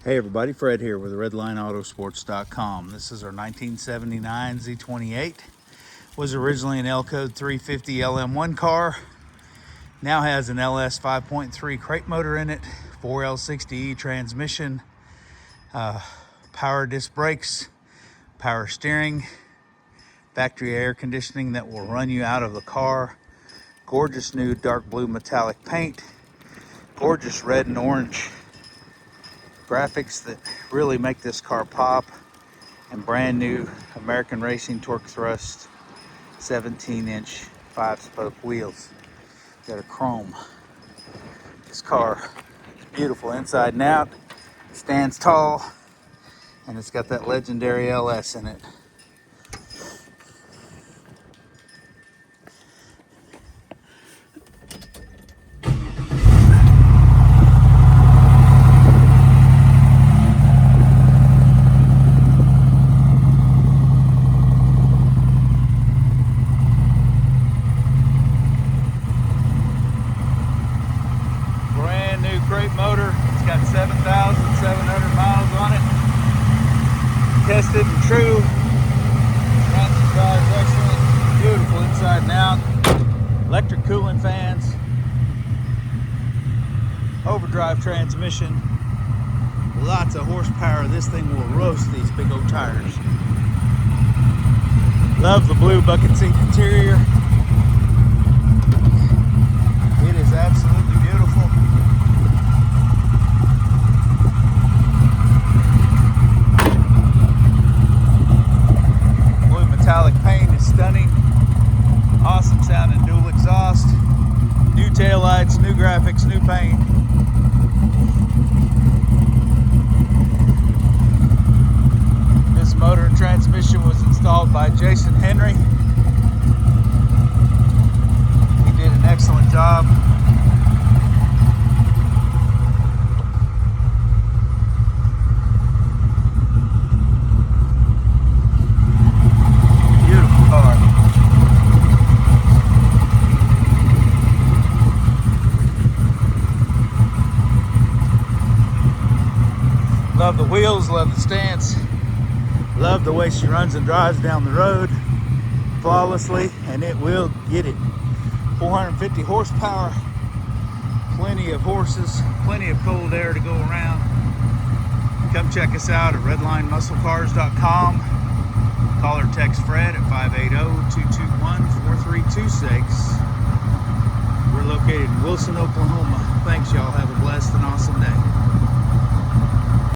Hey everybody, Fred here with RedlineAutosports.com. This is our 1979 Z28. Was originally an L Code 350 LM1 car. Now has an LS 5.3 crate motor in it, 4L60E transmission, power disc brakes, power steering, factory air conditioning that will run you out of the car. Gorgeous new dark blue metallic paint, gorgeous red and orange graphics that really make this car pop, and brand new American Racing torque thrust 17-inch 5-spoke wheels. Got a chrome. This car is beautiful inside and out, stands tall, and it's got that legendary LS in it. Great motor. It's got 7,700 miles on it. Tested and true. Runs and drives excellent. Beautiful inside and out. Electric cooling fans. Overdrive transmission. Lots of horsepower. This thing will roast these big old tires. Love the blue bucket seat interior. It is absolutely beautiful. Metallic paint is stunning. Awesome sounding dual exhaust. New taillights, new graphics, new paint. This motor and transmission was installed by Jason Henry. He did an excellent job. Love the wheels, love the stance, love the way she runs and drives down the road flawlessly, and it will get it. 450 horsepower, plenty of horses, plenty of cold air to go around. Come check us out at redlinemusclecars.com. Call or text Fred at 580-221-4326. We're located in Wilson, Oklahoma. Thanks, y'all. Have a blessed and awesome day.